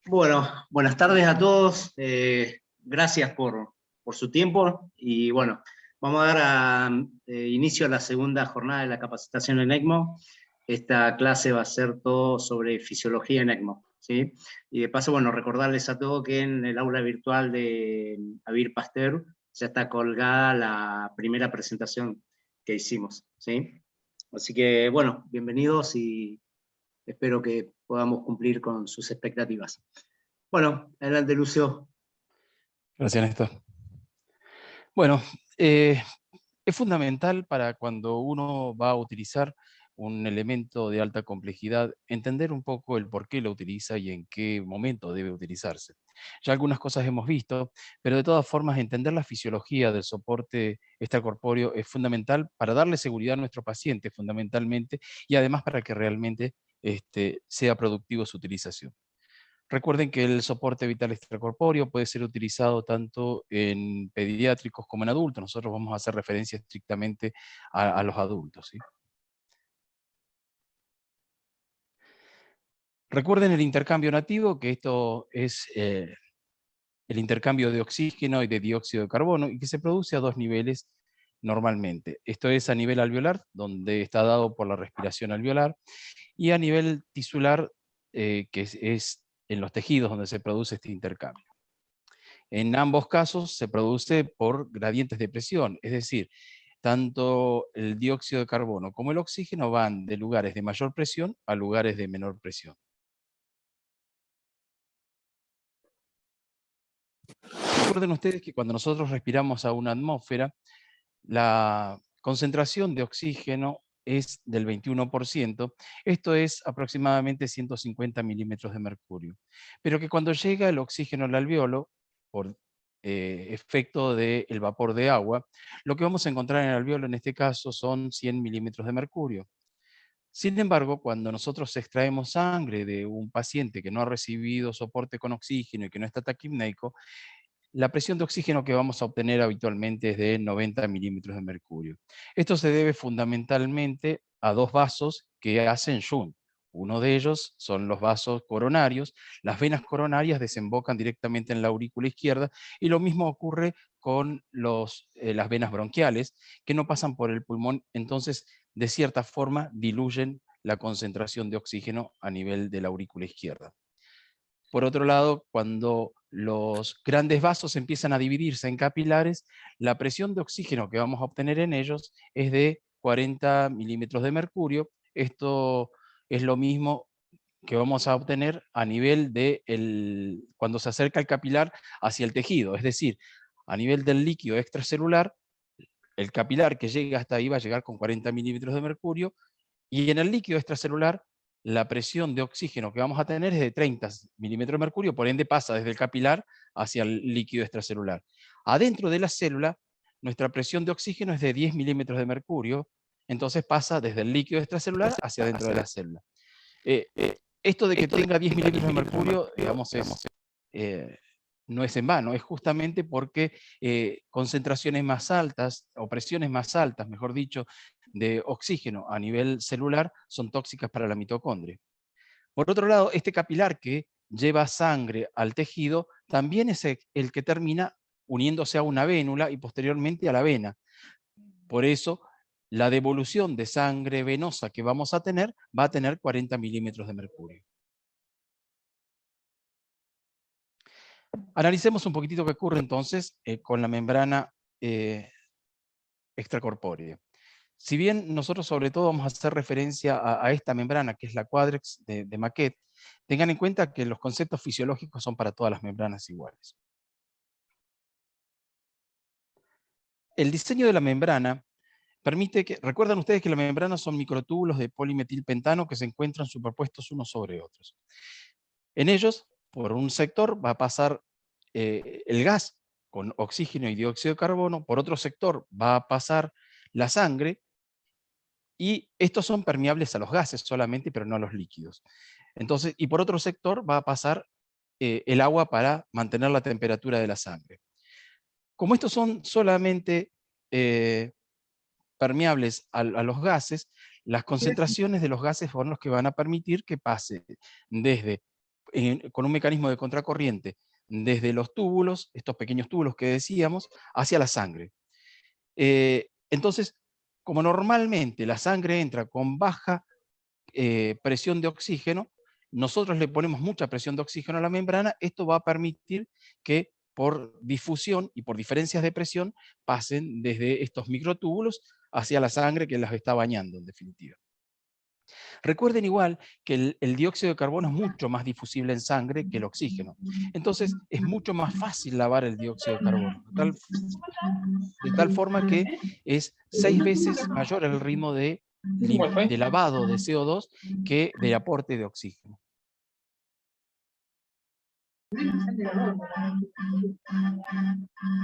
Bueno, buenas tardes a todos. Gracias por su tiempo. Y bueno, vamos a dar inicio a la segunda jornada de la capacitación en ECMO. Esta clase va a ser todo sobre fisiología en ECMO, ¿sí? Y de paso, bueno, recordarles a todos que en el aula virtual de Avir Pasteur ya está colgada la primera presentación que hicimos, ¿sí? Así que, bueno, bienvenidos y espero que podamos cumplir con sus expectativas. Bueno, adelante, Lucio. Gracias, Néstor. Bueno, es fundamental para cuando uno va a utilizar un elemento de alta complejidad, entender un poco el por qué lo utiliza y en qué momento debe utilizarse. Ya algunas cosas hemos visto, pero de todas formas entender la fisiología del soporte extracorpóreo es fundamental para darle seguridad a nuestro paciente, fundamentalmente, y además para que realmente sea productivo su utilización. Recuerden que el soporte vital extracorpóreo puede ser utilizado tanto en pediátricos como en adultos. Nosotros vamos a hacer referencia estrictamente a los adultos, ¿sí? Recuerden el intercambio nativo, que esto es el intercambio de oxígeno y de dióxido de carbono, y que se produce a dos niveles normalmente. Esto es a nivel alveolar, donde está dado por la respiración alveolar, y a nivel tisular, que es en los tejidos donde se produce este intercambio. En ambos casos se produce por gradientes de presión, es decir, tanto el dióxido de carbono como el oxígeno van de lugares de mayor presión a lugares de menor presión. Recuerden ustedes que cuando nosotros respiramos a una atmósfera, la concentración de oxígeno es del 21%, esto es aproximadamente 150 milímetros de mercurio. Pero que cuando llega el oxígeno al alveolo, por efecto del vapor de agua, lo que vamos a encontrar en el alveolo en este caso son 100 milímetros de mercurio. Sin embargo, cuando nosotros extraemos sangre de un paciente que no ha recibido soporte con oxígeno y que no está taquipneico, la presión de oxígeno que vamos a obtener habitualmente es de 90 milímetros de mercurio. Esto se debe fundamentalmente a dos vasos que hacen shunt. Uno de ellos son los vasos coronarios. Las venas coronarias desembocan directamente en la aurícula izquierda y lo mismo ocurre con las venas bronquiales que no pasan por el pulmón, entonces de cierta forma diluyen la concentración de oxígeno a nivel de la aurícula izquierda. Por otro lado, cuando los grandes vasos empiezan a dividirse en capilares, la presión de oxígeno que vamos a obtener en ellos es de 40 milímetros de mercurio. Esto es lo mismo que vamos a obtener a nivel de cuando se acerca el capilar hacia el tejido, es decir, a nivel del líquido extracelular, el capilar que llega hasta ahí va a llegar con 40 milímetros de mercurio, y en el líquido extracelular, la presión de oxígeno que vamos a tener es de 30 milímetros de mercurio, por ende pasa desde el capilar hacia el líquido extracelular. Adentro de la célula, nuestra presión de oxígeno es de 10 milímetros de mercurio, entonces pasa desde el líquido extracelular hacia adentro de la célula. Eh, Esto de que tenga 10 milímetros de mercurio, digamos, eh, no es en vano, es justamente porque concentraciones más altas, o presiones más altas, mejor dicho, de oxígeno a nivel celular son tóxicas para la mitocondria. Por otro lado, este capilar que lleva sangre al tejido también es el que termina uniéndose a una vénula y posteriormente a la vena. Por eso, la devolución de sangre venosa que vamos a tener va a tener 40 milímetros de mercurio. Analicemos un poquitito qué ocurre entonces con la membrana extracorpórea. Si bien nosotros sobre todo vamos a hacer referencia a esta membrana, que es la Quadrex de Maquet, tengan en cuenta que los conceptos fisiológicos son para todas las membranas iguales. El diseño de la membrana permite que, recuerdan ustedes que las membranas son microtúbulos de polimetilpentano que se encuentran superpuestos unos sobre otros. En ellos, por un sector va a pasar el gas con oxígeno y dióxido de carbono, por otro sector va a pasar la sangre, y estos son permeables a los gases solamente, pero no a los líquidos. Entonces, y por otro sector va a pasar el agua para mantener la temperatura de la sangre. Como estos son solamente permeables a los gases, las concentraciones de los gases son los que van a permitir que pase desde con un mecanismo de contracorriente desde los túbulos, estos pequeños túbulos que decíamos, hacia la sangre. Entonces, como normalmente la sangre entra con baja presión de oxígeno, nosotros le ponemos mucha presión de oxígeno a la membrana, esto va a permitir que por difusión y por diferencias de presión pasen desde estos microtúbulos hacia la sangre que las está bañando, en definitiva. Recuerden igual que el dióxido de carbono es mucho más difusible en sangre que el oxígeno. Entonces es mucho más fácil lavar el dióxido de carbono, de tal forma que es 6 veces mayor el ritmo de lavado de CO2 que de aporte de oxígeno.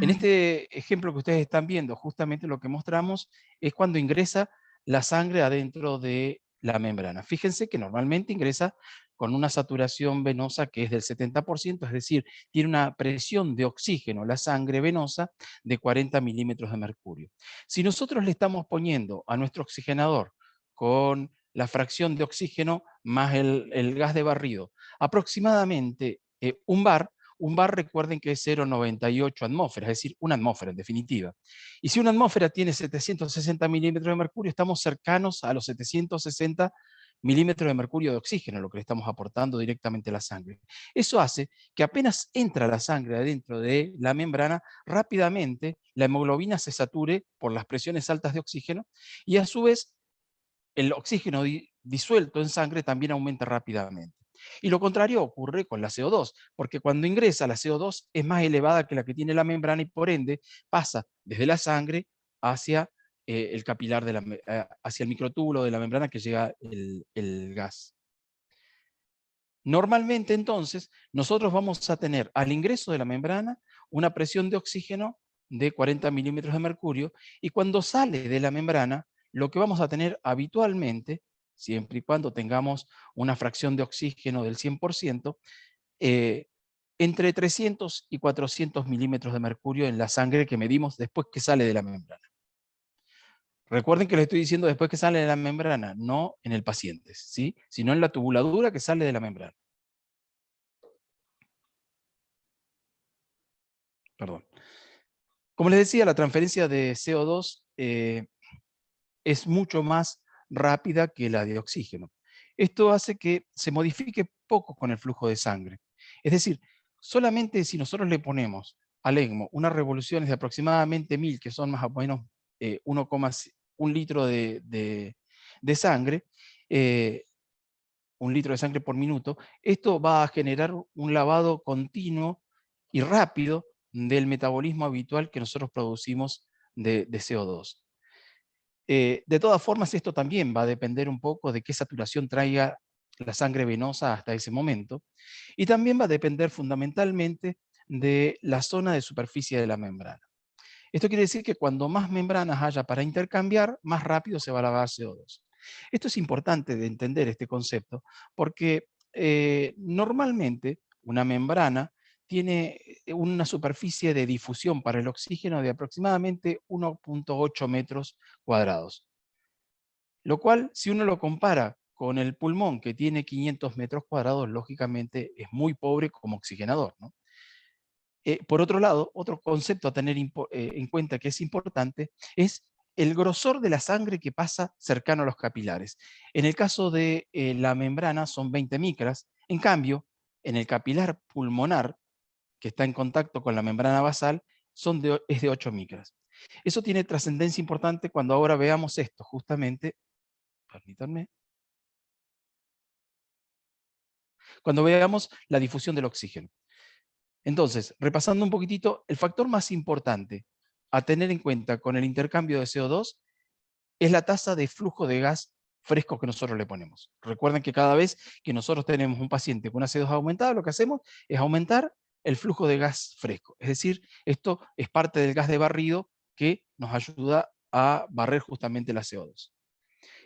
En este ejemplo que ustedes están viendo, justamente lo que mostramos es cuando ingresa la sangre adentro de la membrana. Fíjense que normalmente ingresa con una saturación venosa que es del 70%, es decir, tiene una presión de oxígeno, la sangre venosa, de 40 milímetros de mercurio. Si nosotros le estamos poniendo a nuestro oxigenador con la fracción de oxígeno más el gas de barrido, aproximadamente un bar recuerden que es 0,98 atmósferas, es decir, una atmósfera en definitiva. Y si una atmósfera tiene 760 milímetros de mercurio, estamos cercanos a los 760 milímetros de mercurio de oxígeno, lo que le estamos aportando directamente a la sangre. Eso hace que apenas entra la sangre adentro de la membrana, rápidamente la hemoglobina se sature por las presiones altas de oxígeno y a su vez el oxígeno disuelto en sangre también aumenta rápidamente. Y lo contrario ocurre con la CO2, porque cuando ingresa la CO2 es más elevada que la que tiene la membrana y por ende pasa desde la sangre hacia el capilar, hacia el microtúbulo de la membrana que llega el gas. Normalmente entonces nosotros vamos a tener al ingreso de la membrana una presión de oxígeno de 40 milímetros de mercurio y cuando sale de la membrana lo que vamos a tener habitualmente, siempre y cuando tengamos una fracción de oxígeno del 100%, entre 300 y 400 milímetros de mercurio en la sangre que medimos después que sale de la membrana. Recuerden que les estoy diciendo después que sale de la membrana, no en el paciente, ¿sí? Sino en la tubuladura que sale de la membrana. Perdón. Como les decía, la transferencia de CO2 es mucho más rápida que la de oxígeno. Esto hace que se modifique poco con el flujo de sangre. Es decir, solamente si nosotros le ponemos al ECMO unas revoluciones de aproximadamente 1000, que son más o menos 1 litro de sangre, 1 litro de sangre por minuto, esto va a generar un lavado continuo y rápido del metabolismo habitual que nosotros producimos de CO2. De todas formas, esto también va a depender un poco de qué saturación traiga la sangre venosa hasta ese momento, y también va a depender fundamentalmente de la zona de superficie de la membrana. Esto quiere decir que cuando más membranas haya para intercambiar, más rápido se va a lavar CO2. Esto es importante de entender este concepto, porque normalmente una membrana tiene una superficie de difusión para el oxígeno de aproximadamente 1,8 metros cuadrados. Lo cual, si uno lo compara con el pulmón, que tiene 500 metros cuadrados, lógicamente es muy pobre como oxigenador, ¿no? Por otro lado, otro concepto a tener en cuenta que es importante es el grosor de la sangre que pasa cercano a los capilares. En el caso de la membrana son 20 micras, en cambio, en el capilar pulmonar, que está en contacto con la membrana basal, es de 8 micras. Eso tiene trascendencia importante cuando ahora veamos esto, justamente, permítanme, cuando veamos la difusión del oxígeno. Entonces, repasando un poquitito, el factor más importante a tener en cuenta con el intercambio de CO2 es la tasa de flujo de gas fresco que nosotros le ponemos. Recuerden que cada vez que nosotros tenemos un paciente con una CO2 aumentada, lo que hacemos es aumentar el flujo de gas fresco. Es decir, esto es parte del gas de barrido que nos ayuda a barrer justamente la CO2.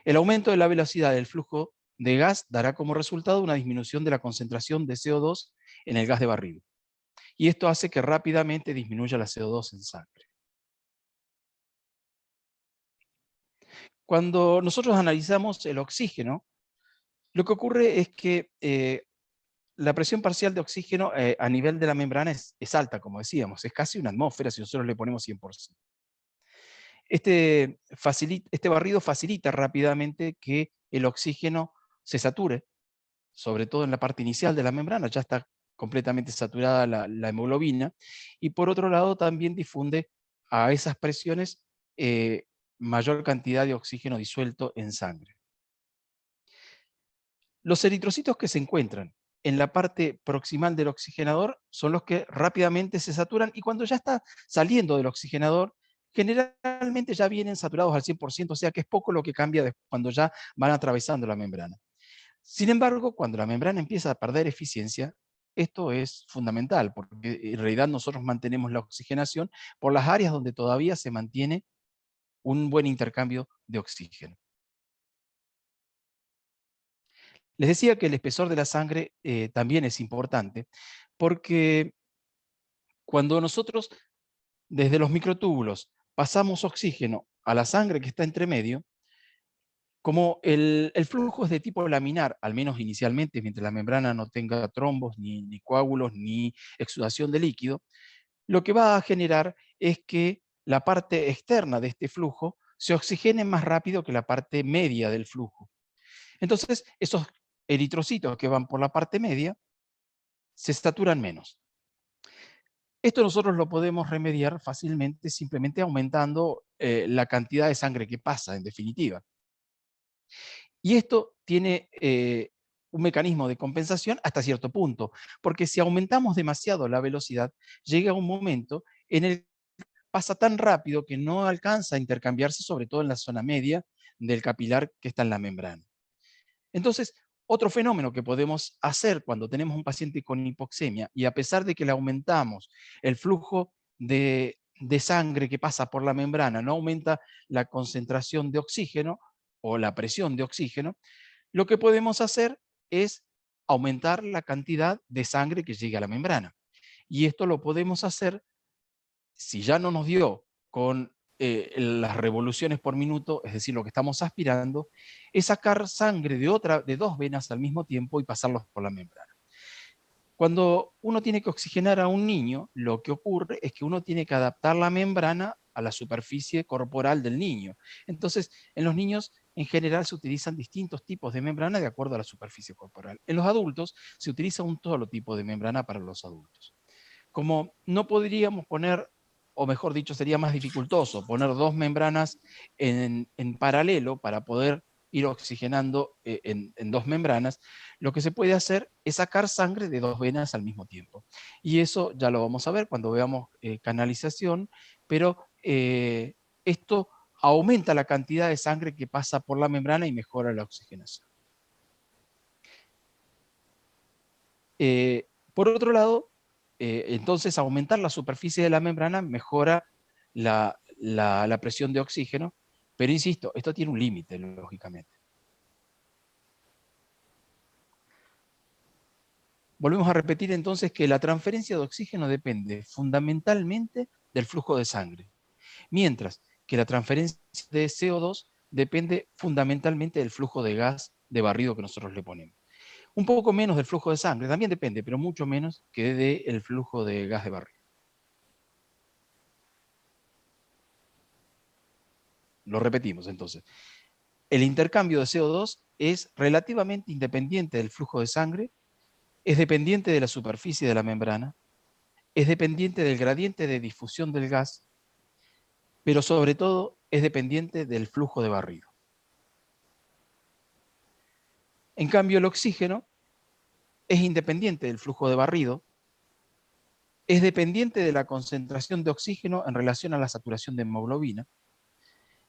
El aumento de la velocidad del flujo de gas dará como resultado una disminución de la concentración de CO2 en el gas de barrido. Y esto hace que rápidamente disminuya la CO2 en sangre. Cuando nosotros analizamos el oxígeno, lo que ocurre es que la presión parcial de oxígeno a nivel de la membrana es alta, como decíamos, es casi una atmósfera si nosotros le ponemos 100%. Este barrido facilita rápidamente que el oxígeno se sature, sobre todo en la parte inicial de la membrana, ya está completamente saturada la hemoglobina, y por otro lado también difunde a esas presiones eh, mayor cantidad de oxígeno disuelto en sangre. Los eritrocitos que se encuentran en la parte proximal del oxigenador son los que rápidamente se saturan, y cuando ya está saliendo del oxigenador, generalmente ya vienen saturados al 100%, o sea que es poco lo que cambia cuando ya van atravesando la membrana. Sin embargo, cuando la membrana empieza a perder eficiencia, esto es fundamental, porque en realidad nosotros mantenemos la oxigenación por las áreas donde todavía se mantiene un buen intercambio de oxígeno. Les decía que el espesor de la sangre también es importante, porque cuando nosotros desde los microtúbulos pasamos oxígeno a la sangre que está entre medio, como el flujo es de tipo laminar, al menos inicialmente, mientras la membrana no tenga trombos, ni coágulos, ni exudación de líquido, lo que va a generar es que la parte externa de este flujo se oxigene más rápido que la parte media del flujo. Entonces, esos eritrocitos que van por la parte media se saturan menos. Esto nosotros lo podemos remediar fácilmente simplemente aumentando la cantidad de sangre que pasa, en definitiva. Y esto tiene un mecanismo de compensación hasta cierto punto, porque si aumentamos demasiado la velocidad, llega un momento en el que pasa tan rápido que no alcanza a intercambiarse, sobre todo en la zona media del capilar que está en la membrana. Entonces, otro fenómeno que podemos hacer cuando tenemos un paciente con hipoxemia, y a pesar de que le aumentamos el flujo de sangre que pasa por la membrana, no aumenta la concentración de oxígeno o la presión de oxígeno, lo que podemos hacer es aumentar la cantidad de sangre que llegue a la membrana. Y esto lo podemos hacer, si ya no nos dio con las revoluciones por minuto, es decir, lo que estamos aspirando, es sacar sangre de dos venas al mismo tiempo y pasarlos por la membrana. Cuando uno tiene que oxigenar a un niño, lo que ocurre es que uno tiene que adaptar la membrana a la superficie corporal del niño. Entonces, en los niños, en general, se utilizan distintos tipos de membrana de acuerdo a la superficie corporal. En los adultos, se utiliza un solo tipo de membrana para los adultos. Como no podríamos poner, o mejor dicho, sería más dificultoso poner dos membranas en paralelo para poder ir oxigenando en dos membranas, lo que se puede hacer es sacar sangre de dos venas al mismo tiempo. Y eso ya lo vamos a ver cuando veamos canalización, pero esto aumenta la cantidad de sangre que pasa por la membrana y mejora la oxigenación. Por otro lado, entonces aumentar la superficie de la membrana mejora la presión de oxígeno, pero insisto, esto tiene un límite, lógicamente. Volvemos a repetir entonces que la transferencia de oxígeno depende fundamentalmente del flujo de sangre, mientras que la transferencia de CO2 depende fundamentalmente del flujo de gas de barrido que nosotros le ponemos. Un poco menos del flujo de sangre, también depende, pero mucho menos que del flujo de gas de barrido. Lo repetimos entonces. El intercambio de CO2 es relativamente independiente del flujo de sangre, es dependiente de la superficie de la membrana, es dependiente del gradiente de difusión del gas, pero sobre todo es dependiente del flujo de barrido. En cambio, el oxígeno es independiente del flujo de barrido, es dependiente de la concentración de oxígeno en relación a la saturación de hemoglobina,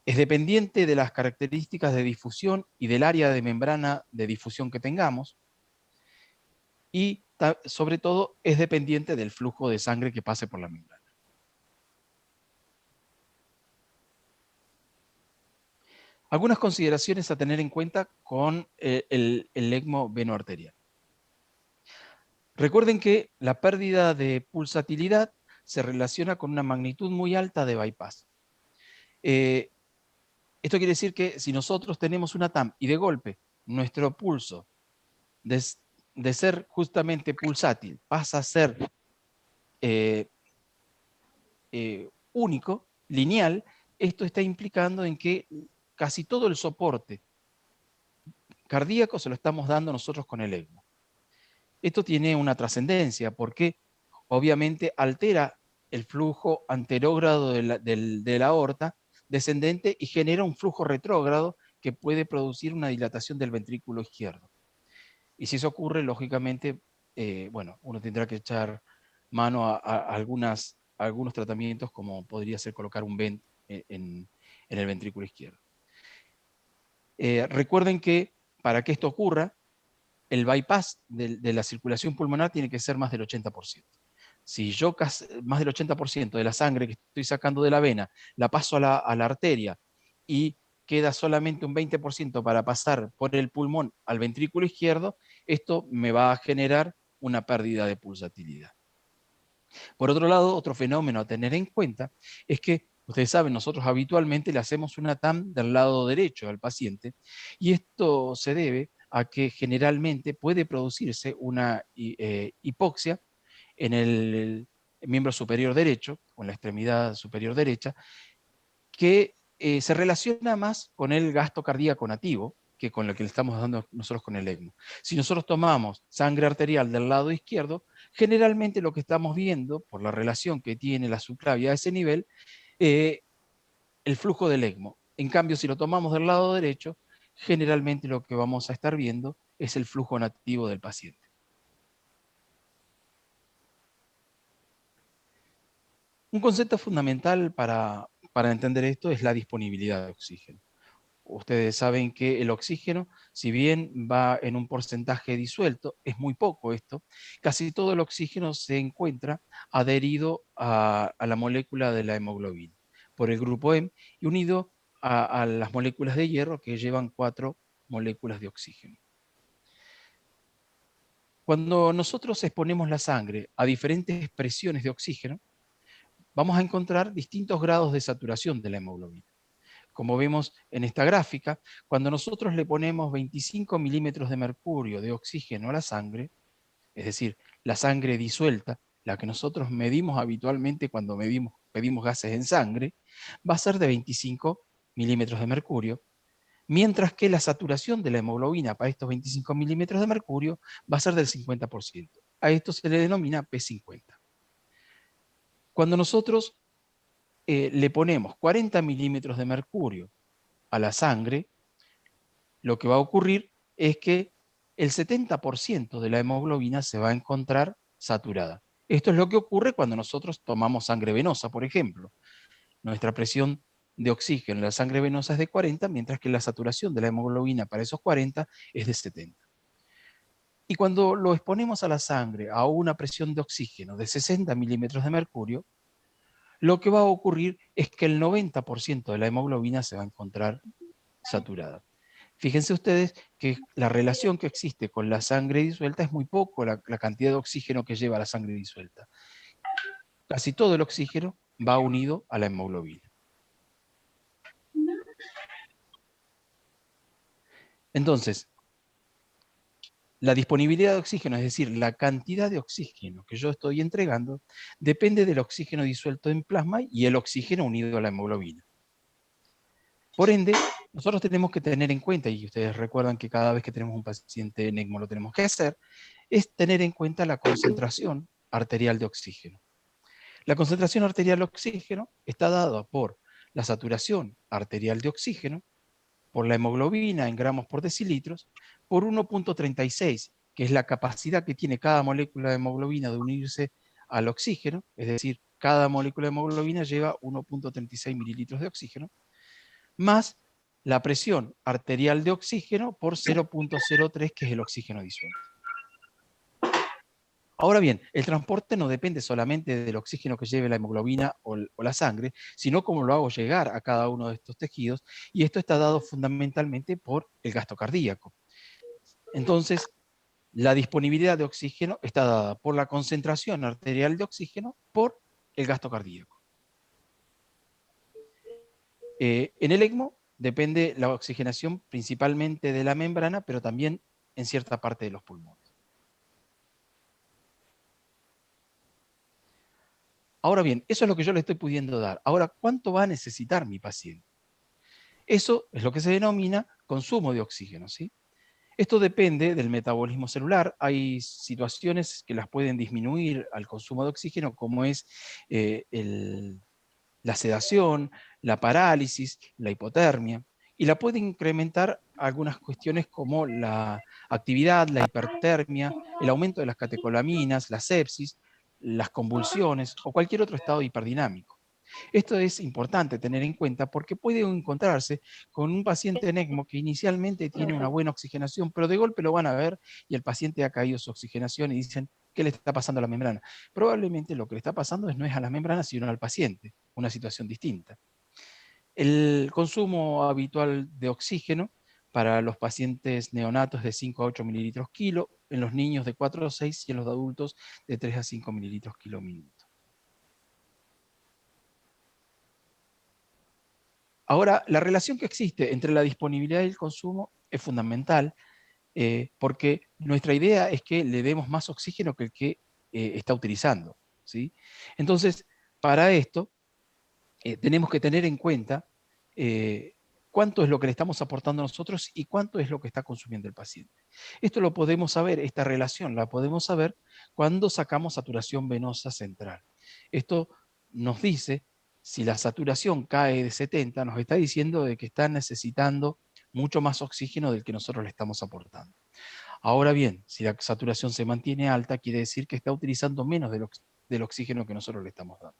es dependiente de las características de difusión y del área de membrana de difusión que tengamos, y sobre todo es dependiente del flujo de sangre que pase por la membrana. Algunas consideraciones a tener en cuenta con el ECMO venoarterial. Recuerden que la pérdida de pulsatilidad se relaciona con una magnitud muy alta de bypass. Esto quiere decir que si nosotros tenemos una TAM y de golpe nuestro pulso de ser justamente pulsátil pasa a ser único, lineal, esto está implicando en que casi todo el soporte cardíaco se lo estamos dando nosotros con el ECMO. Esto tiene una trascendencia porque obviamente altera el flujo anterógrado de la aorta descendente y genera un flujo retrógrado que puede producir una dilatación del ventrículo izquierdo. Y si eso ocurre, lógicamente, bueno, uno tendrá que echar mano a algunos tratamientos, como podría ser colocar un vent en el ventrículo izquierdo. Recuerden que para que esto ocurra, el bypass de la circulación pulmonar tiene que ser más del 80%. Si yo más del 80% de la sangre que estoy sacando de la vena la paso a la arteria y queda solamente un 20% para pasar por el pulmón al ventrículo izquierdo, esto me va a generar una pérdida de pulsatilidad. Por otro lado, otro fenómeno a tener en cuenta es que, ustedes saben, nosotros habitualmente le hacemos una TAM del lado derecho al paciente, y esto se debe a que generalmente puede producirse una hipoxia en el miembro superior derecho, o en la extremidad superior derecha, que se relaciona más con el gasto cardíaco nativo que con lo que le estamos dando nosotros con el ECMO. Si nosotros tomamos sangre arterial del lado izquierdo, generalmente lo que estamos viendo, por la relación que tiene la subclavia a ese nivel, el flujo del ECMO. En cambio, si lo tomamos del lado derecho, generalmente lo que vamos a estar viendo es el flujo nativo del paciente. Un concepto fundamental para entender esto es la disponibilidad de oxígeno. Ustedes saben que el oxígeno, si bien va en un porcentaje disuelto, es muy poco esto, casi todo el oxígeno se encuentra adherido a la molécula de la hemoglobina por el grupo M y unido a las moléculas de hierro que llevan 4 moléculas de oxígeno. Cuando nosotros exponemos la sangre a diferentes presiones de oxígeno, vamos a encontrar distintos grados de saturación de la hemoglobina. Como vemos en esta gráfica, cuando nosotros le ponemos 25 milímetros de mercurio de oxígeno a la sangre, es decir, la sangre disuelta, la que nosotros medimos habitualmente cuando pedimos gases en sangre, va a ser de 25 milímetros de mercurio, mientras que la saturación de la hemoglobina para estos 25 milímetros de mercurio va a ser del 50%. A esto se le denomina P50. Cuando nosotros le ponemos 40 milímetros de mercurio a la sangre, lo que va a ocurrir es que el 70% de la hemoglobina se va a encontrar saturada. Esto es lo que ocurre cuando nosotros tomamos sangre venosa, por ejemplo. Nuestra presión de oxígeno en la sangre venosa es de 40, mientras que la saturación de la hemoglobina para esos 40 es de 70. Y cuando lo exponemos a la sangre a una presión de oxígeno de 60 milímetros de mercurio, lo que va a ocurrir es que el 90% de la hemoglobina se va a encontrar saturada. Fíjense ustedes que la relación que existe con la sangre disuelta es muy poco, la cantidad de oxígeno que lleva la sangre disuelta. Casi todo el oxígeno va unido a la hemoglobina. Entonces, la disponibilidad de oxígeno, es decir, la cantidad de oxígeno que yo estoy entregando, depende del oxígeno disuelto en plasma y el oxígeno unido a la hemoglobina. Por ende, nosotros tenemos que tener en cuenta, y ustedes recuerdan que cada vez que tenemos un paciente en ECMO lo tenemos que hacer, es tener en cuenta la concentración arterial de oxígeno. La concentración arterial de oxígeno está dada por la saturación arterial de oxígeno, por la hemoglobina en gramos por decilitros, por 1.36, que es la capacidad que tiene cada molécula de hemoglobina de unirse al oxígeno, es decir, cada molécula de hemoglobina lleva 1.36 mililitros de oxígeno, más la presión arterial de oxígeno por 0.03, que es el oxígeno disuelto. Ahora bien, el transporte no depende solamente del oxígeno que lleve la hemoglobina o la sangre, sino cómo lo hago llegar a cada uno de estos tejidos, y esto está dado fundamentalmente por el gasto cardíaco. Entonces, la disponibilidad de oxígeno está dada por la concentración arterial de oxígeno por el gasto cardíaco. En el ECMO depende la oxigenación principalmente de la membrana, pero también en cierta parte de los pulmones. Ahora bien, eso es lo que yo le estoy pudiendo dar. Ahora, ¿cuánto va a necesitar mi paciente? Eso es lo que se denomina consumo de oxígeno, ¿sí? Esto depende del metabolismo celular. Hay situaciones que las pueden disminuir al consumo de oxígeno, como es la sedación, la parálisis, la hipotermia, y la puede incrementar algunas cuestiones como la actividad, la hipertermia, el aumento de las catecolaminas, la sepsis, las convulsiones o cualquier otro estado hiperdinámico. Esto es importante tener en cuenta porque puede encontrarse con un paciente en ECMO que inicialmente tiene una buena oxigenación, pero de golpe lo van a ver y el paciente ha caído su oxigenación y dicen, ¿qué le está pasando a la membrana? Probablemente lo que le está pasando no es a la membrana, sino al paciente, una situación distinta. El consumo habitual de oxígeno para los pacientes neonatos de 5 a 8 mililitros kilo, en los niños de 4 a 6 y en los adultos de 3 a 5 mililitros kilo minuto. Ahora, la relación que existe entre la disponibilidad y el consumo es fundamental, porque nuestra idea es que le demos más oxígeno que el que está utilizando, ¿sí? Entonces, para esto, tenemos que tener en cuenta cuánto es lo que le estamos aportando nosotros y cuánto es lo que está consumiendo el paciente. Esto lo podemos saber, esta relación la podemos saber cuando sacamos saturación venosa central. Esto nos dice, si la saturación cae de 70, nos está diciendo de que está necesitando mucho más oxígeno del que nosotros le estamos aportando. Ahora bien, si la saturación se mantiene alta, quiere decir que está utilizando menos del oxígeno que nosotros le estamos dando.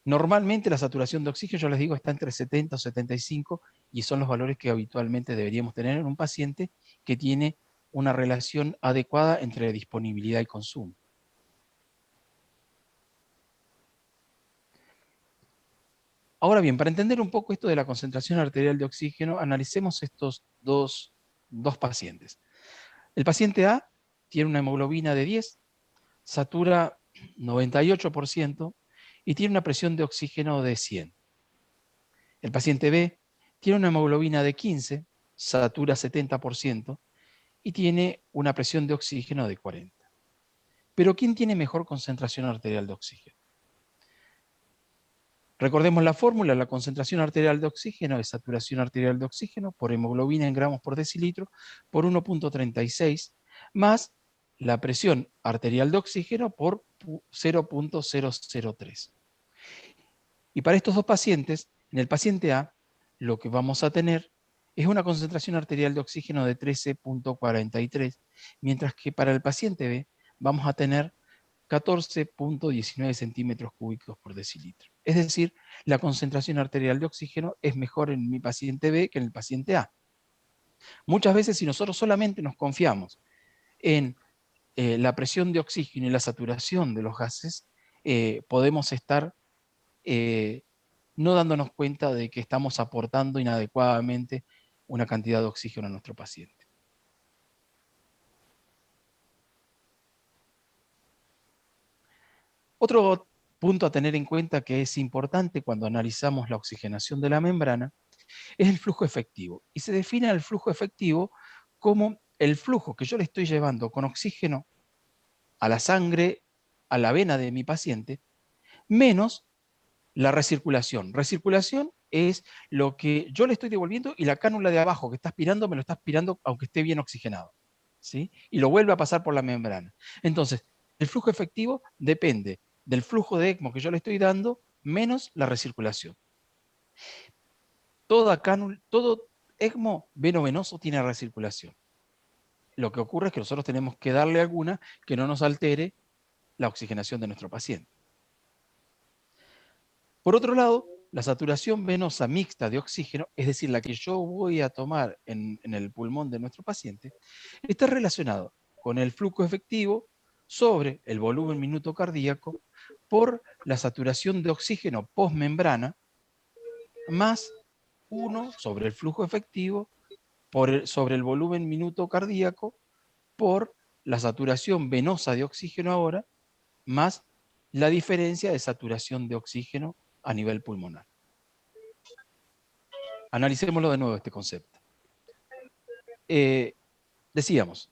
Normalmente la saturación de oxígeno, yo les digo, está entre 70 o 75 y son los valores que habitualmente deberíamos tener en un paciente que tiene una relación adecuada entre disponibilidad y consumo. Ahora bien, para entender un poco esto de la concentración arterial de oxígeno, analicemos estos dos pacientes. El paciente A tiene una hemoglobina de 10, satura 98% y tiene una presión de oxígeno de 100. El paciente B tiene una hemoglobina de 15, satura 70% y tiene una presión de oxígeno de 40. Pero ¿quién tiene mejor concentración arterial de oxígeno? Recordemos la fórmula, la concentración arterial de oxígeno es saturación arterial de oxígeno por hemoglobina en gramos por decilitro por 1.36 más la presión arterial de oxígeno por 0.003. Y para estos dos pacientes, en el paciente A, lo que vamos a tener es una concentración arterial de oxígeno de 13.43, mientras que para el paciente B vamos a tener 14.19 centímetros cúbicos por decilitro. Es decir, la concentración arterial de oxígeno es mejor en mi paciente B que en el paciente A. Muchas veces, si nosotros solamente nos confiamos en la presión de oxígeno y la saturación de los gases, podemos estar no dándonos cuenta de que estamos aportando inadecuadamente una cantidad de oxígeno a nuestro paciente. Otro punto a tener en cuenta que es importante cuando analizamos la oxigenación de la membrana es el flujo efectivo. Y se define el flujo efectivo como el flujo que yo le estoy llevando con oxígeno a la sangre, a la vena de mi paciente, menos la recirculación. Recirculación es lo que yo le estoy devolviendo y la cánula de abajo que está aspirando me lo está aspirando aunque esté bien oxigenado, ¿sí? Y lo vuelve a pasar por la membrana. Entonces, el flujo efectivo depende del flujo de ECMO que yo le estoy dando menos la recirculación. Todo ECMO veno-venoso tiene recirculación. Lo que ocurre es que nosotros tenemos que darle alguna que no nos altere la oxigenación de nuestro paciente. Por otro lado, la saturación venosa mixta de oxígeno, es decir, la que yo voy a tomar en el pulmón de nuestro paciente, está relacionado con el flujo efectivo sobre el volumen minuto cardíaco por la saturación de oxígeno postmembrana más 1 sobre el flujo efectivo sobre el volumen minuto cardíaco por la saturación venosa de oxígeno ahora más la diferencia de saturación de oxígeno a nivel pulmonar. Analicémoslo de nuevo este concepto. Decíamos,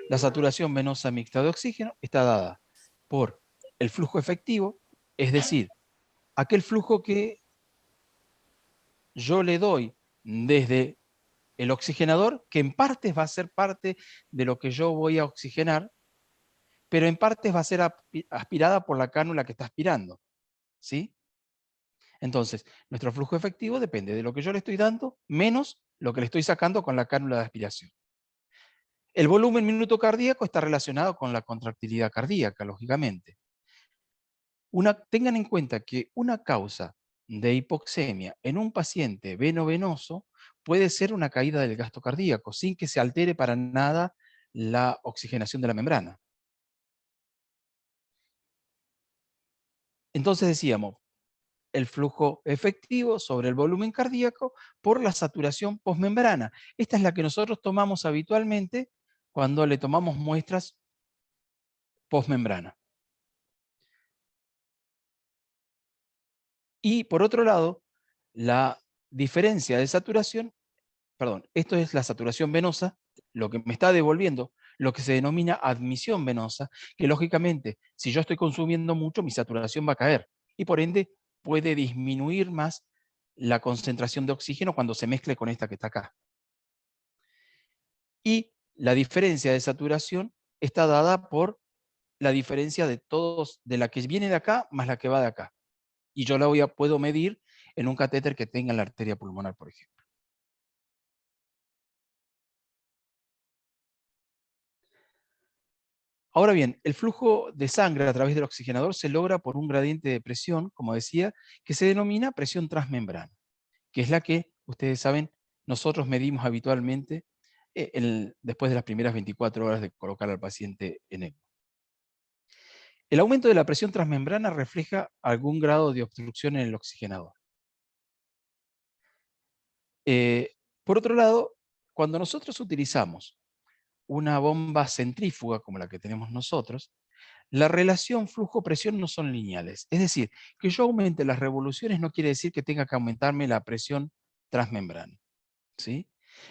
La saturación venosa mixta de oxígeno está dada por el flujo efectivo, es decir, aquel flujo que yo le doy desde el oxigenador, que en partes va a ser parte de lo que yo voy a oxigenar, pero en partes va a ser aspirada por la cánula que está aspirando, ¿sí? Entonces, nuestro flujo efectivo depende de lo que yo le estoy dando, menos lo que le estoy sacando con la cánula de aspiración. El volumen minuto cardíaco está relacionado con la contractilidad cardíaca, lógicamente. Tengan en cuenta que una causa de hipoxemia en un paciente venovenoso puede ser una caída del gasto cardíaco, sin que se altere para nada la oxigenación de la membrana. Entonces decíamos, el flujo efectivo sobre el volumen cardíaco por la saturación posmembrana. Esta es la que nosotros tomamos habitualmente cuando le tomamos muestras posmembrana. Y por otro lado, la diferencia de saturación, esto es la saturación venosa, lo que me está devolviendo lo que se denomina admisión venosa, que lógicamente, si yo estoy consumiendo mucho, mi saturación va a caer, y por ende puede disminuir más la concentración de oxígeno cuando se mezcle con esta que está acá. Y la diferencia de saturación está dada por la diferencia de la que viene de acá más la que va de acá. Y yo la puedo medir en un catéter que tenga en la arteria pulmonar, por ejemplo. Ahora bien, el flujo de sangre a través del oxigenador se logra por un gradiente de presión, como decía, que se denomina presión transmembrana, que es la que, ustedes saben, nosotros medimos habitualmente después de las primeras 24 horas de colocar al paciente en ECMO. El aumento de la presión transmembrana refleja algún grado de obstrucción en el oxigenador. Por otro lado, cuando nosotros utilizamos una bomba centrífuga como la que tenemos nosotros, la relación flujo-presión no son lineales. Es decir, que yo aumente las revoluciones no quiere decir que tenga que aumentarme la presión transmembrana, ¿sí?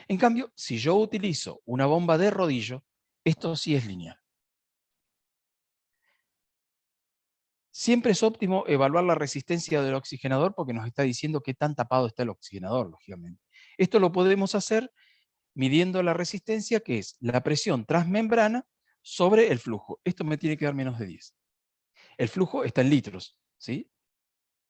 En cambio, si yo utilizo una bomba de rodillo, esto sí es lineal. Siempre es óptimo evaluar la resistencia del oxigenador porque nos está diciendo qué tan tapado está el oxigenador, lógicamente. Esto lo podemos hacer midiendo la resistencia, que es la presión transmembrana sobre el flujo. Esto me tiene que dar menos de 10. El flujo está en litros, ¿sí?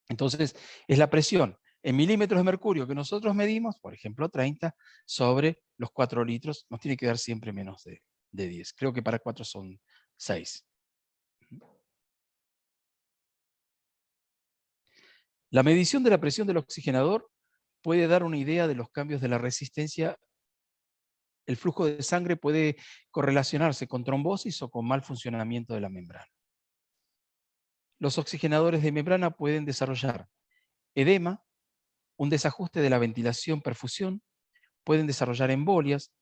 Entonces, es la presión en milímetros de mercurio que nosotros medimos, por ejemplo, 30, sobre los 4 litros, nos tiene que dar siempre menos de 10. Creo que para 4 son 6. La medición de la presión del oxigenador puede dar una idea de los cambios de la resistencia. El flujo de sangre puede correlacionarse con trombosis o con mal funcionamiento de la membrana. Los oxigenadores de membrana pueden desarrollar edema, un desajuste de la ventilación-perfusión, pueden desarrollar embolias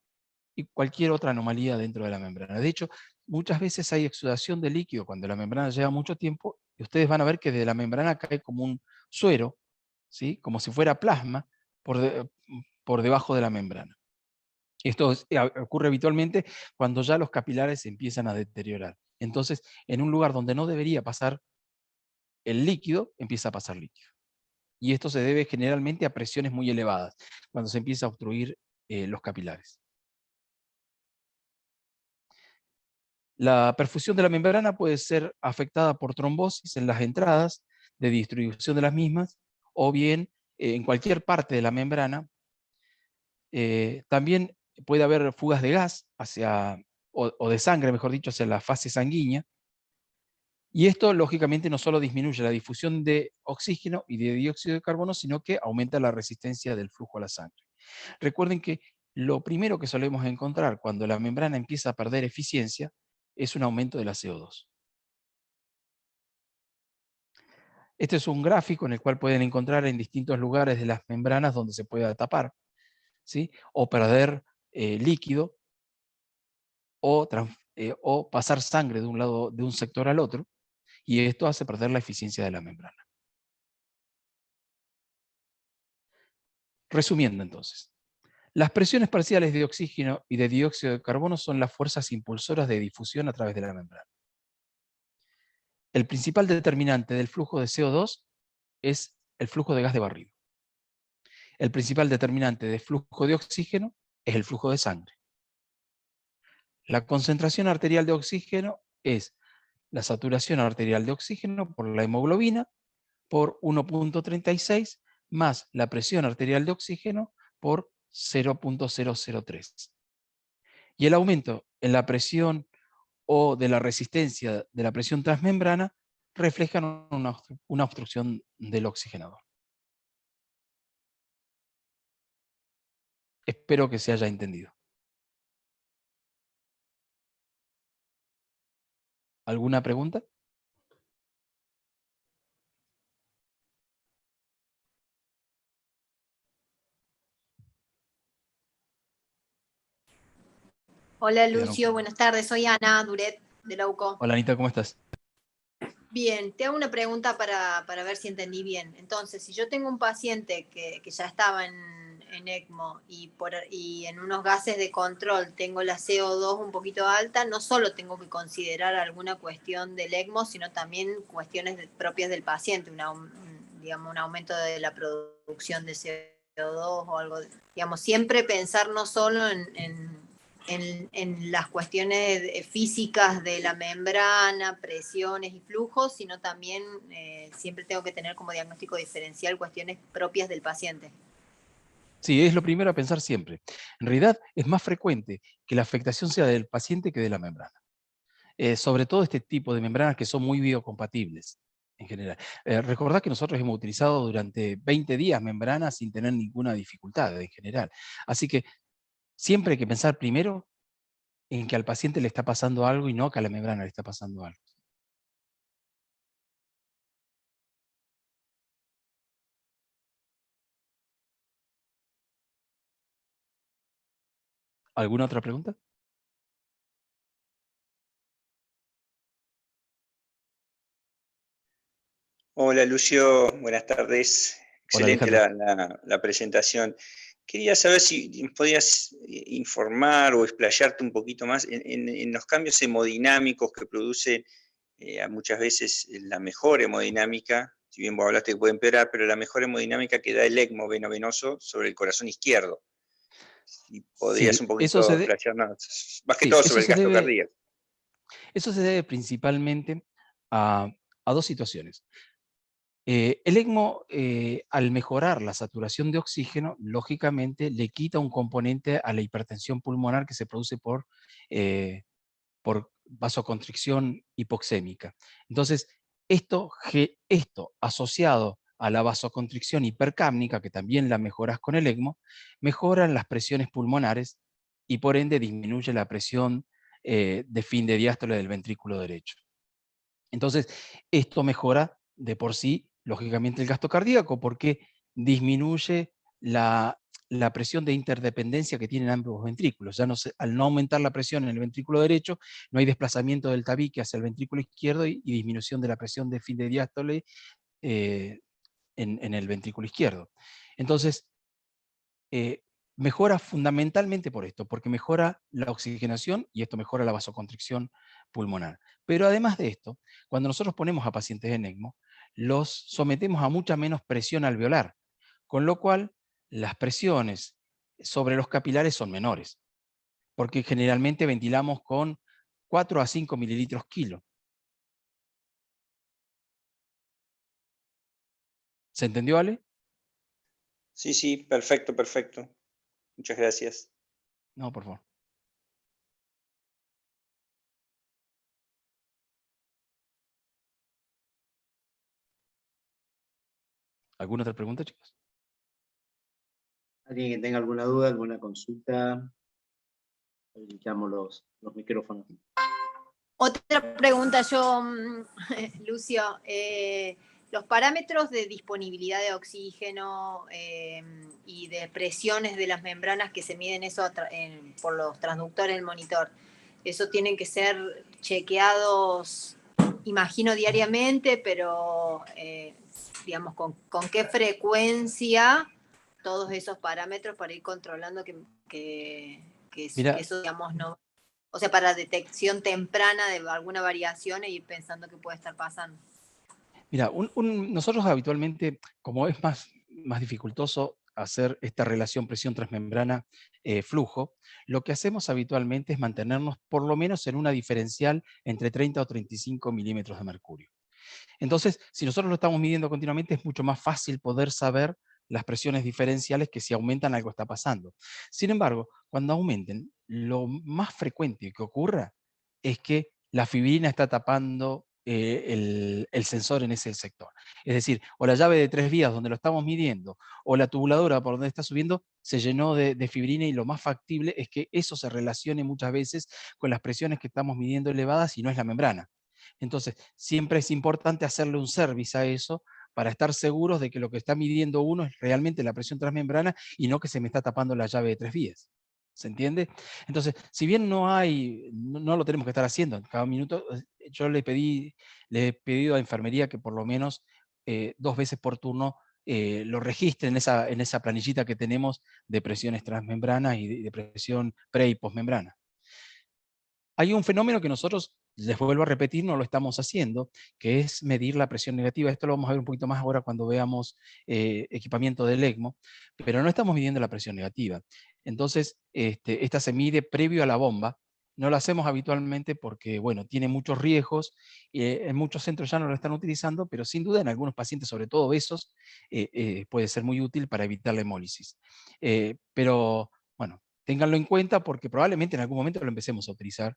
y cualquier otra anomalía dentro de la membrana. De hecho, muchas veces hay exudación de líquido cuando la membrana lleva mucho tiempo y ustedes van a ver que de la membrana cae como un suero, ¿sí? Como si fuera plasma por debajo de la membrana. Esto ocurre habitualmente cuando ya los capilares se empiezan a deteriorar. Entonces, en un lugar donde no debería pasar el líquido, empieza a pasar líquido. Y esto se debe generalmente a presiones muy elevadas, cuando se empieza a obstruir los capilares. La perfusión de la membrana puede ser afectada por trombosis en las entradas de distribución de las mismas, o bien en cualquier parte de la membrana. También puede haber fugas de gas o de sangre, mejor dicho, hacia la fase sanguínea. Y esto, lógicamente, no solo disminuye la difusión de oxígeno y de dióxido de carbono, sino que aumenta la resistencia del flujo a la sangre. Recuerden que lo primero que solemos encontrar cuando la membrana empieza a perder eficiencia es un aumento de la CO2. Este es un gráfico en el cual pueden encontrar en distintos lugares de las membranas donde se pueda tapar, ¿sí? O perder líquido, o pasar sangre de un sector al otro, y esto hace perder la eficiencia de la membrana. Resumiendo entonces, Las presiones parciales de oxígeno y de dióxido de carbono son las fuerzas impulsoras de difusión a través de la membrana. El principal determinante del flujo de CO2 es el flujo de gas de barrido. El principal determinante del flujo de oxígeno es el flujo de sangre. La concentración arterial de oxígeno es la saturación arterial de oxígeno por la hemoglobina por 1.36 más la presión arterial de oxígeno por 0.003. Y el aumento en la presión o de la resistencia de la presión transmembrana reflejan una obstrucción del oxigenador. Espero que se haya entendido. ¿Alguna pregunta? Hola Lucio, buenas tardes. Soy Ana Duret de la UCO. Hola Anita, ¿cómo estás? Bien, te hago una pregunta para ver si entendí bien. Entonces, si yo tengo un paciente que ya estaba en ECMO y en unos gases de control tengo la CO2 un poquito alta, no solo tengo que considerar alguna cuestión del ECMO, sino también cuestiones propias del paciente, digamos, un aumento de la producción de CO2 o algo, digamos, siempre pensar no solo en las cuestiones físicas de la membrana, presiones y flujos, sino también siempre tengo que tener como diagnóstico diferencial cuestiones propias del paciente. Sí, es lo primero a pensar siempre. En realidad es más frecuente que la afectación sea del paciente que de la membrana. Sobre todo este tipo de membranas que son muy biocompatibles en general. Recordad que nosotros hemos utilizado durante 20 días membranas sin tener ninguna dificultad en general. Así que siempre hay que pensar primero en que al paciente le está pasando algo y no que a la membrana le está pasando algo. ¿Alguna otra pregunta? Hola Lucio, buenas tardes. Hola, Excelente Alejandro. la presentación. Quería saber si podías informar o explayarte un poquito más en los cambios hemodinámicos que produce muchas veces la mejor hemodinámica, si bien vos hablaste que puede empeorar, pero la mejor hemodinámica que da el ECMO veno-venoso sobre el corazón izquierdo. Si podrías un Sí, poquito explayarnos, más que sí, todo sobre el gasto cardíaco. Eso se debe principalmente a dos situaciones. El ECMO, al mejorar la saturación de oxígeno, lógicamente le quita un componente a la hipertensión pulmonar que se produce por vasoconstricción hipoxémica. Entonces, esto asociado a la vasoconstricción hipercápnica, que también la mejoras con el ECMO, mejoran las presiones pulmonares y por ende disminuye la presión de fin de diástole del ventrículo derecho. Entonces, esto mejora de por sí, lógicamente, el gasto cardíaco, porque disminuye la presión de interdependencia que tienen ambos ventrículos. Ya al no aumentar la presión en el ventrículo derecho, no hay desplazamiento del tabique hacia el ventrículo izquierdo y disminución de la presión de fin de diástole en el ventrículo izquierdo. Entonces, mejora fundamentalmente por esto, porque mejora la oxigenación y esto mejora la vasoconstricción pulmonar. Pero además de esto, cuando nosotros ponemos a pacientes en ECMO, los sometemos a mucha menos presión alveolar, con lo cual las presiones sobre los capilares son menores, porque generalmente ventilamos con 4 a 5 mililitros kilo. ¿Se entendió, Ale? Sí, perfecto, perfecto. Muchas gracias. No, por favor. ¿Alguna otra pregunta, chicos? ¿Alguien que tenga alguna duda, alguna consulta? Habilitamos los micrófonos. Otra pregunta yo, Lucio, los parámetros de disponibilidad de oxígeno y de presiones de las membranas que se miden eso por los transductores del monitor, ¿eso tienen que ser chequeados, imagino, diariamente, pero digamos, con qué frecuencia todos esos parámetros para ir controlando que Mira, eso, digamos, no... O sea, para detección temprana de alguna variación e ir pensando qué puede estar pasando. mira, nosotros habitualmente, como es más dificultoso hacer esta relación presión transmembrana flujo, lo que hacemos habitualmente es mantenernos por lo menos en una diferencial entre 30 o 35 milímetros de mercurio. Entonces, si nosotros lo estamos midiendo continuamente, es mucho más fácil poder saber las presiones diferenciales, que si aumentan algo está pasando. Sin embargo, cuando aumenten, lo más frecuente que ocurra es que la fibrina está tapando el sensor en ese sector. Es decir, o la llave de 3 vías donde lo estamos midiendo, o la tubuladora por donde está subiendo, se llenó de fibrina, y lo más factible es que eso se relacione muchas veces con las presiones que estamos midiendo elevadas y no es la membrana. Entonces, siempre es importante hacerle un service a eso para estar seguros de que lo que está midiendo uno es realmente la presión transmembrana y no que se me está tapando la llave de 3 vías. ¿Se entiende? Entonces, si bien no lo tenemos que estar haciendo en cada minuto, yo le he pedido a enfermería que por lo menos 2 veces por turno lo registre en esa planillita que tenemos de presiones transmembranas y de presión pre y postmembrana. Hay un fenómeno que nosotros, les vuelvo a repetir, no lo estamos haciendo, que es medir la presión negativa. Esto lo vamos a ver un poquito más ahora cuando veamos equipamiento del ECMO, pero no estamos midiendo la presión negativa. Entonces, esta se mide previo a la bomba. No lo hacemos habitualmente porque, bueno, tiene muchos riesgos. En muchos centros ya no lo están utilizando, pero sin duda en algunos pacientes, sobre todo obesos, puede ser muy útil para evitar la hemólisis. Pero, bueno, ténganlo en cuenta porque probablemente en algún momento lo empecemos a utilizar.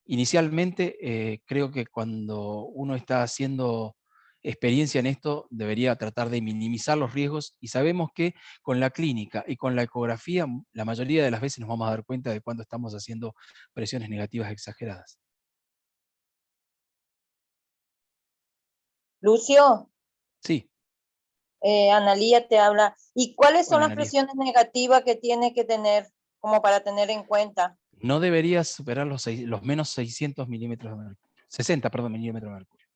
Inicialmente, creo que cuando uno está haciendo experiencia en esto, debería tratar de minimizar los riesgos, y sabemos que con la clínica y con la ecografía, la mayoría de las veces nos vamos a dar cuenta de cuando estamos haciendo presiones negativas exageradas. Lucio, Sí. Analía te habla. ¿Y cuáles son Hola, las Analía. presiones negativas que tiene que tener como para tener en cuenta? No debería superar los menos 600 milímetros de mercurio. 60, perdón, milímetros de mercurio.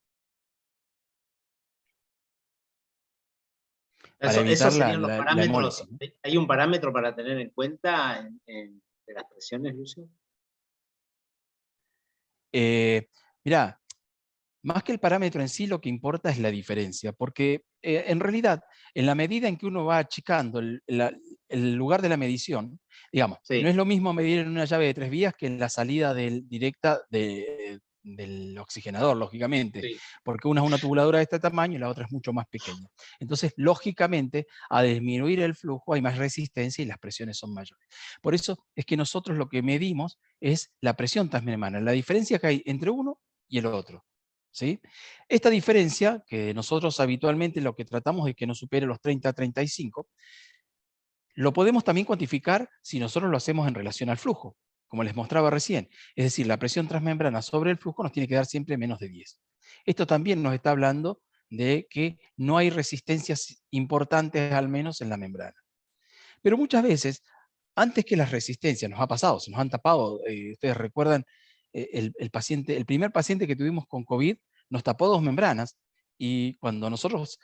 Para evitar Esos serían los la parámetros. hemólisis, ¿no? ¿Hay un parámetro para tener en cuenta de las presiones, Lucio? Mirá, más que el parámetro en sí, lo que importa es la diferencia, porque en realidad, en la medida en que uno va achicando el lugar de la medición, digamos, Sí. no es lo mismo medir en una llave de 3 vías que en la salida directa del oxigenador, lógicamente, Sí. porque una es una tubuladora de este tamaño y la otra es mucho más pequeña. Entonces, lógicamente, a disminuir el flujo hay más resistencia y las presiones son mayores. Por eso es que nosotros lo que medimos es la presión transmembrana, la diferencia que hay entre uno y el otro. ¿Sí? Esta diferencia, que nosotros habitualmente lo que tratamos es que no supere los 30 a 35, lo podemos también cuantificar si nosotros lo hacemos en relación al flujo, como les mostraba recién. Es decir, la presión transmembrana sobre el flujo nos tiene que dar siempre menos de 10. Esto también nos está hablando de que no hay resistencias importantes, al menos en la membrana. Pero muchas veces, antes que las resistencias, nos ha pasado, se nos han tapado, ustedes recuerdan, el primer paciente que tuvimos con COVID nos tapó 2 membranas, y cuando nosotros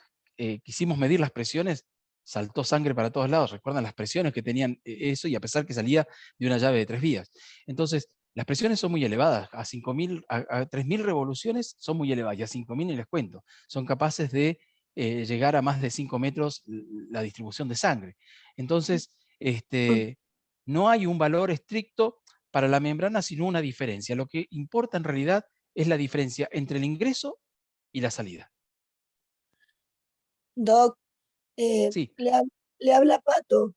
quisimos medir las presiones, saltó sangre para todos lados. Recuerdan las presiones que tenían eso, y a pesar que salía de una llave de 3 vías. Entonces, las presiones son muy elevadas, a 3.000 revoluciones son muy elevadas, y a 5.000 ni les cuento. Son capaces de llegar a más de 5 metros la distribución de sangre. Entonces, no hay un valor estricto para la membrana, sino una diferencia. Lo que importa en realidad es la diferencia entre el ingreso y la salida. Doc, Sí, le habla Pato.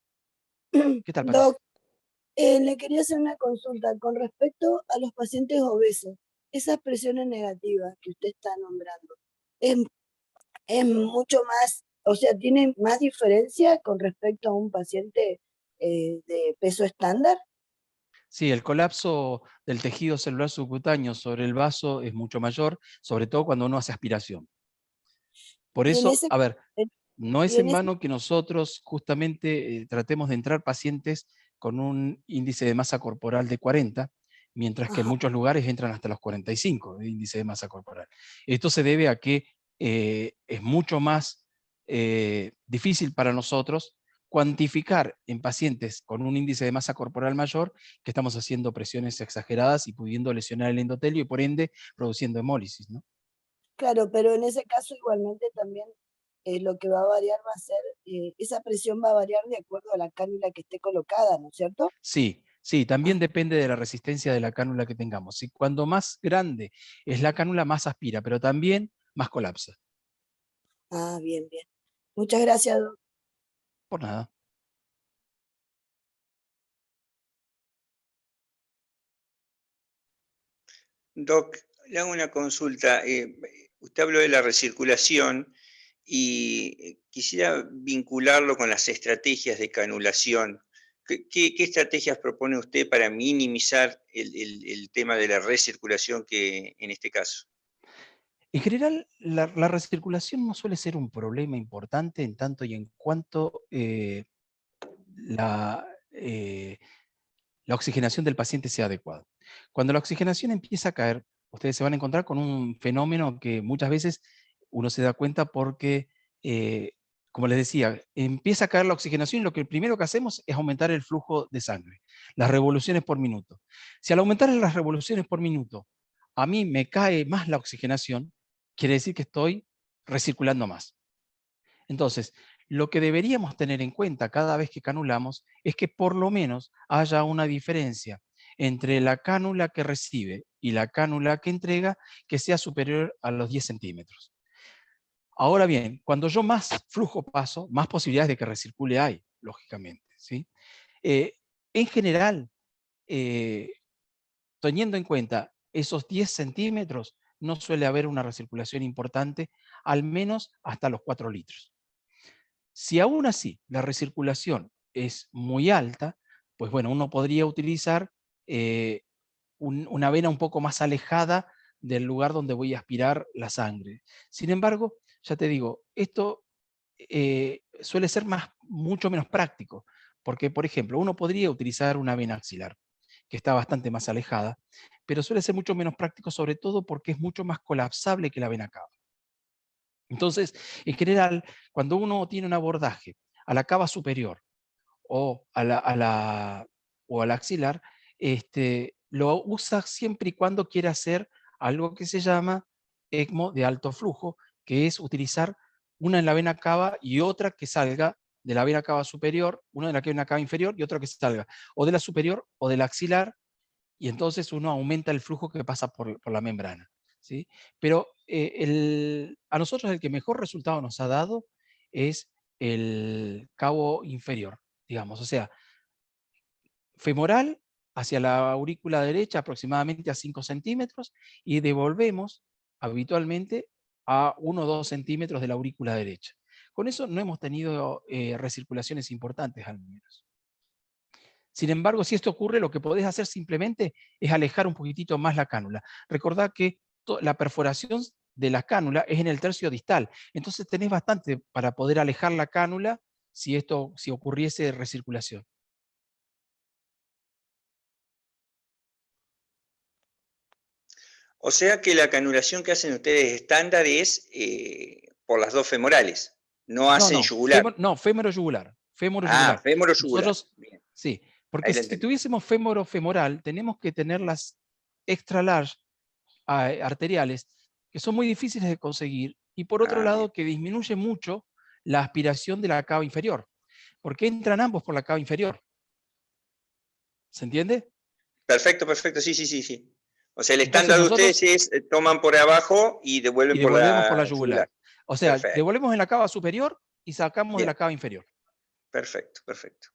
¿qué tal, Pato? Doc, le quería hacer una consulta con respecto a los pacientes obesos. Esas presiones negativas que usted está nombrando, ¿es mucho más, o sea, tiene más diferencia con respecto a un paciente de peso estándar? Sí, el colapso del tejido celular subcutáneo sobre el vaso es mucho mayor, sobre todo cuando uno hace aspiración. Por Y en eso, ese, a ver, no es y en en ese, vano que nosotros justamente tratemos de entrar pacientes con un índice de masa corporal de 40, mientras que en ajá, muchos lugares entran hasta los 45 de índice de masa corporal. Esto se debe a que es mucho más difícil para nosotros cuantificar en pacientes con un índice de masa corporal mayor que estamos haciendo presiones exageradas y pudiendo lesionar el endotelio y por ende produciendo hemólisis, ¿no? Claro, pero en ese caso igualmente también lo que va a variar va a ser, esa presión va a variar de acuerdo a la cánula que esté colocada, ¿no es cierto? Sí, sí, también Ah, depende de la resistencia de la cánula que tengamos. Y cuando más grande es la cánula, más aspira, pero también más colapsa. bien, bien. Muchas gracias, doc. Por nada. Doc, le hago una consulta. Usted habló de la recirculación y quisiera vincularlo con las estrategias de canulación. ¿Qué estrategias propone usted para minimizar el tema de la recirculación que en este caso? En general, la recirculación no suele ser un problema importante en tanto y en cuanto la, la oxigenación del paciente sea adecuada. Cuando la oxigenación empieza a caer, ustedes se van a encontrar con un fenómeno que muchas veces uno se da cuenta porque, como les decía, empieza a caer la oxigenación y lo que primero que hacemos es aumentar el flujo de sangre, las revoluciones por minuto. Si al aumentar las revoluciones por minuto a mí me cae más la oxigenación, quiere decir que estoy recirculando más. Entonces, lo que deberíamos tener en cuenta cada vez que canulamos es que por lo menos haya una diferencia entre la cánula que recibe y la cánula que entrega que sea superior a los 10 centímetros. Ahora bien, cuando yo más flujo paso, más posibilidades de que recircule hay, lógicamente, ¿sí? En general, teniendo en cuenta esos 10 centímetros, no suele haber una recirculación importante, al menos hasta los 4 litros. Si aún así la recirculación es muy alta, pues bueno, uno podría utilizar una vena un poco más alejada del lugar donde voy a aspirar la sangre. Sin embargo, ya te digo, esto suele ser mucho menos práctico, porque, por ejemplo, uno podría utilizar una vena axilar, que está bastante más alejada, pero suele ser mucho menos práctico, sobre todo porque es mucho más colapsable que la vena cava. Entonces, en general, cuando uno tiene un abordaje a la cava superior o o al axilar, lo usa siempre y cuando quiera hacer algo que se llama ECMO de alto flujo, que es utilizar una en la vena cava y otra que salga de la vena cava superior, una de la vena cava inferior y otra que salga o de la superior o del axilar, y entonces uno aumenta el flujo que pasa por la membrana, ¿sí? Pero a nosotros el que mejor resultado nos ha dado es el cabo inferior, digamos, o sea, femoral hacia la aurícula derecha aproximadamente a 5 centímetros y devolvemos habitualmente a 1 o 2 centímetros de la aurícula derecha. Con eso no hemos tenido recirculaciones importantes al menos. Sin embargo, si esto ocurre, lo que podés hacer simplemente es alejar un poquitito más la cánula. Recordad que la perforación de la cánula es en el tercio distal, entonces tenés bastante para poder alejar la cánula si ocurriese recirculación. O sea que la canulación que hacen ustedes estándar es por las dos femorales, no hacen yugular. Fémoro yugular. Fémoro Ah, yugular. fémoro yugular. Nosotros, Bien, sí, ahí porque la si entendí. tuviésemos fémoro femoral, tenemos que tener las extra large arteriales, que son muy difíciles de conseguir, y por otro Ah, bien. lado que disminuye mucho la aspiración de la cava inferior, porque entran ambos por la cava inferior. ¿Se entiende? Perfecto, perfecto, sí, sí, sí, sí. O sea, el Entonces estándar de nosotros, ustedes es toman por abajo y y devuelven por devolvemos por la la yugular. yugular. O sea, Perfecto, devolvemos en la cava superior y sacamos de bien, la cava inferior. perfecto, perfecto.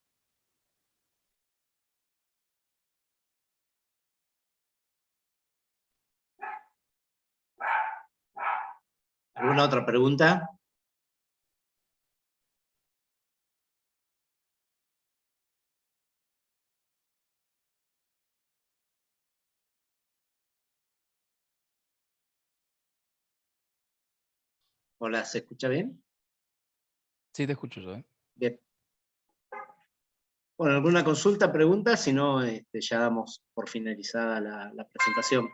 ¿Alguna otra pregunta? Hola, ¿se escucha bien? Sí, te escucho yo. Bien. Bueno, ¿alguna consulta, pregunta? Si no, ya damos por finalizada la presentación.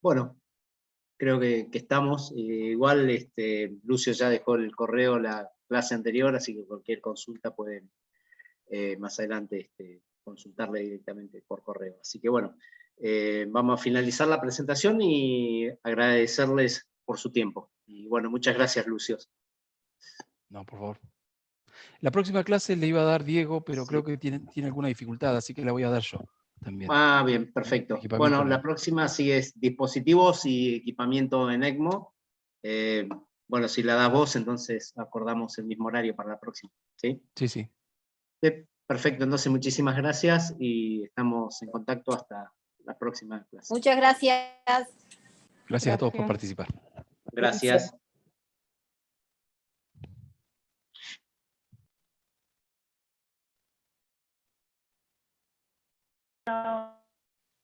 Bueno, creo que estamos. Igual Lucio ya dejó el correo la clase anterior, así que cualquier consulta pueden más adelante consultarle directamente por correo. Así que bueno, vamos a finalizar la presentación y agradecerles por su tiempo. Y bueno, muchas gracias, Lucio. No, por favor. La próxima clase le iba a dar Diego, pero Sí. creo que tiene alguna dificultad, así que la voy a dar yo también. Ah, bien, perfecto. Equipamiento Bueno, en la ECMO. próxima sí es dispositivos y equipamiento en ECMO. Bueno, si la das vos, entonces acordamos el mismo horario para la próxima. ¿Sí? Sí, sí. Sí, perfecto, entonces muchísimas gracias y estamos en contacto hasta la próxima clase. Muchas gracias. Gracias a todos por Gracias. participar. Gracias. Chao.